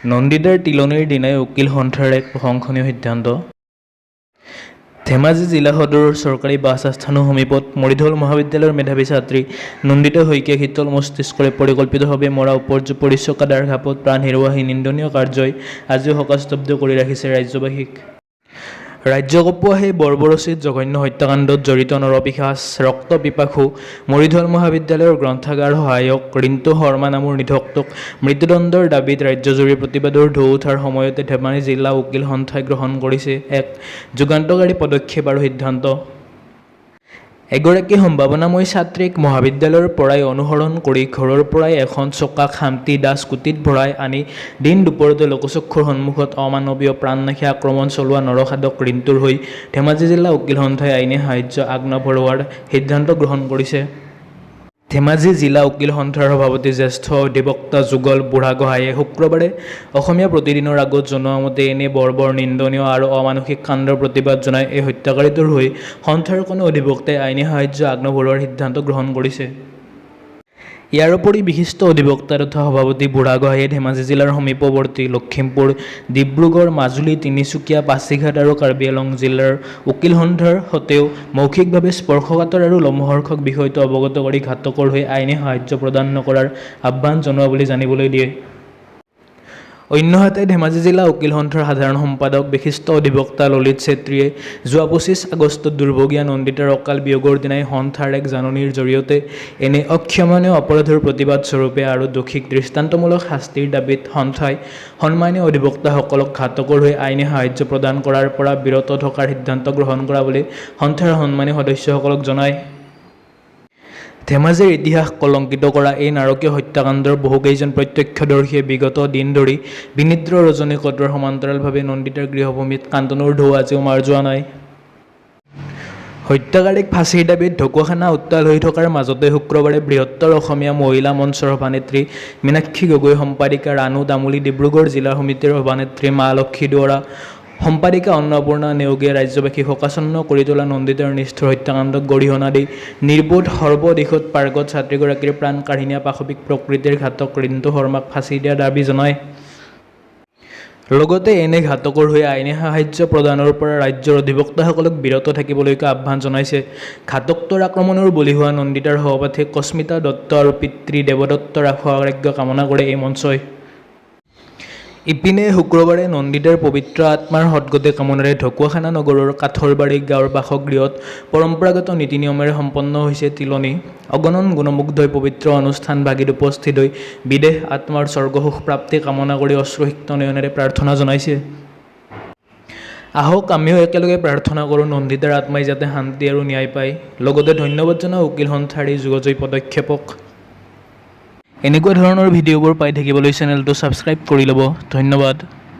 নন্দিতাৰ তিলনিৰ দিনাই উকিল সন্থাৰ এক প্ৰশংসনীয় সিদ্ধান্ত। ধেমাজি জিলা সদৰৰ চৰকাৰী বাছ আস্থানৰ সমীপত মৰিধল মহাবিদ্যালয়ৰ মেধাৱী ছাত্ৰী নন্দিতা শইকীয়া শীতল মস্তিষ্কৰে পৰিকল্পিতভাৱে মৰা উপৰিচকাদাৰ ঘাপত প্ৰাণ হেৰুওৱা সেই নিন্দনীয় কাৰ্যই আজিও শোকাস্তব্ধ কৰি ৰাখিছে ৰাজ্যবাসীক। ৰাজ্য কঁপোৱা সেই বৰ্বৰোচিত জঘন্য হত্যাকাণ্ডত জড়িত নৰপিশাচ ৰক্তপিপাসু মৰিধল মহাবিদ্যালয়ৰ গ্ৰন্থাগাৰ সহায়ক ৰিণ্টু শৰ্মা নামৰ নিধকটোক মৃত্যুদণ্ডৰ দাবীত ৰাজ্যজুৰি প্ৰতিবাদৰ ঢৌ উঠাৰ সময়তে ধেমাজি জিলা উকিল সন্থাই গ্ৰহণ কৰিছে এক যুগান্তকাৰী পদক্ষেপ আৰু সিদ্ধান্ত। এগৰাকী সম্ভাৱনাময়ী ছাত্ৰীক মহাবিদ্যালয়ৰ পৰাই অনুসৰণ কৰি ঘৰৰ পৰাই এখন চকা খামটি দাস কুটিত ভৰাই আনি দিন দুপৰতে লোকচক্ষুৰ সন্মুখত অমানৱীয় প্ৰাণনাশী আক্ৰমণ চলোৱা নৰসাধক ৰিণ্টুৰ হৈ ধেমাজি জিলা উকিল সন্থাই আইনী সাহায্য আগনবঢ়োৱাৰ সিদ্ধান্ত গ্ৰহণ কৰিছে। ধেমাজি জিলা উকিল সন্থাৰ সভাপতি জ্যেষ্ঠ অধিবক্তা যুগল বুঢ়াগোহাঁয়ে শুক্ৰবাৰে অসমীয়া প্ৰতিদিনৰ আগত জনোৱা মতে এনে বৰ্বৰ নিন্দনীয় আৰু অমানসিক কাণ্ডৰ প্ৰতিবাদ জনাই এই হত্যাকাৰীটোৰ হৈ সন্থাৰ কোনো অধিবক্তাই আইনী সাহায্য আগনবঢ়োৱাৰ সিদ্ধান্ত গ্ৰহণ কৰিছে। ইয়াৰ উপৰি বিশিষ্ট অধিবক্তা তথা সভাপতি বুঢ়াগোহাঁয়ে ধেমাজি জিলাৰ সমীপৱৰ্তী লখিমপুৰ, ডিব্ৰুগড়, মাজুলী, তিনিচুকীয়া, পাছিঘাট আৰু কাৰ্বি আংলং জিলাৰ উকিল সন্থাৰ সৈতেও মৌখিকভাৱে স্পৰ্শকাতৰ আৰু লোমহৰ্ষক বিষয়টো অৱগত কৰি ঘাতকৰ হৈ আইনী সাহায্য প্ৰদান নকৰাৰ আহ্বান জনোৱা বুলি জানিবলৈ দিয়ে। অন্যহাতে ধেমাজি জিলা উকিল সন্থাৰ সাধাৰণ সম্পাদক বিশিষ্ট অধিবক্তা ললিত চেত্ৰীয়ে যোৱা 25 আগষ্টত দুৰ্ভগীয়া নন্দিতাৰ অকাল বিয়োগৰ দিনাই সন্থাৰ এক জাননীৰ জৰিয়তে এনে অক্ষমনীয় অপৰাধৰ প্ৰতিবাদ স্বৰূপে আৰু দোষীক দৃষ্টান্তমূলক শাস্তিৰ দাবীত সন্থাই সন্মানীয় অধিবক্তাসকলক ঘাতকৰ হৈ আইনী সাহায্য প্ৰদান কৰাৰ পৰা বিৰত থকাৰ সিদ্ধান্ত গ্ৰহণ কৰা বুলি সন্থাৰ সন্মানীয় সদস্যসকলক জনায়। ধেমাজিৰ ইতিহাস কলংকিত কৰা এই নাৰকীয় হত্যাকাণ্ডৰ বহুকেইজন প্ৰত্যক্ষদৰ্শীয়ে বিগত দিন ধৰি বিনিদ্ৰ ৰজনী কটোৱাৰ সমান্তৰালভাৱে নন্দিতাৰ গৃহভূমিত কান্দোনৰ ঢৌ আজিও মাৰ যোৱা নাই। হত্যাকাৰীক ফাঁচীৰ দাবীত ঢকুৱাখানা উত্তাল হৈ থকাৰ মাজতে শুক্ৰবাৰে বৃহত্তৰ অসমীয়া মহিলা মঞ্চৰ সভানেত্ৰী মীনাক্ষী গগৈ, সম্পাদিকা ৰাণু তামুলী, ডিব্ৰুগড় জিলা সমিতিৰ সভানেত্ৰী মা লক্ষী দুৱৰা, সম্পাদিকা অন্নপূৰ্ণা নেওগীয়ে ৰাজ্যবাসীক শোকাচ্ছন্ন কৰি তোলা নন্দিতাৰ নিষ্ঠুৰ হত্যাকাণ্ডক গৰিহণা দি নিৰ্বোধ সৰ্বদিশত পাৰ্গত ছাত্ৰীগৰাকীৰ প্ৰাণ কাঢ়ি নিয়া পাশৱিক প্ৰকৃতিৰ ঘাতক ৰিণ্টু শৰ্মাক ফাঁচী দিয়াৰ দাবী জনায়। লগতে এনে ঘাতকৰ হৈ আইনী সাহায্য প্ৰদানৰ পৰা ৰাজ্যৰ অধিবক্তাসকলক বিৰত থাকিবলৈকে আহ্বান জনাইছে। ঘাতকটোৰ আক্ৰমণৰ বলি হোৱা নন্দিতাৰ সহপাঠী কস্মিতা দত্ত আৰু পিতৃ দেৱদত্তৰ আশু-আৰোগ্য কামনা কৰে এই মঞ্চই। ইপিনে শুক্ৰবাৰে নন্দিতাৰ পবিত্ৰ আত্মাৰ সদ্গতি কামনাৰে ঢকুৱাখানা নগৰৰ কাঠৰবাৰী গাঁৱৰ বাসগৃহত পৰম্পৰাগত নীতি নিয়মেৰে সম্পন্ন হৈছে তিলনি। অগণন গুণমুগ্ধই পবিত্ৰ অনুষ্ঠান ভাগিত উপস্থিত হৈ বিদেহ আত্মাৰ স্বৰ্গসুখ প্ৰাপ্তি কামনা কৰি অশ্ৰুসিক্ত নয়নেৰে প্ৰাৰ্থনা জনাইছে। আহক আমিও একেলগে প্ৰাৰ্থনা কৰোঁ নন্দিতাৰ আত্মাই যাতে শান্তি আৰু ন্যায় পায়। লগতে ধন্যবাদ জনাওঁ উকিল সন্থাৰ এই যুগজয়ী পদক্ষেপক। এনেকুৱা ধৰণৰ ভিডিঅ'বোৰ পাই থাকিবলৈ চেনেলটো ছাবস্ক্ৰাইব কৰি ল'ব। ধন্যবাদ।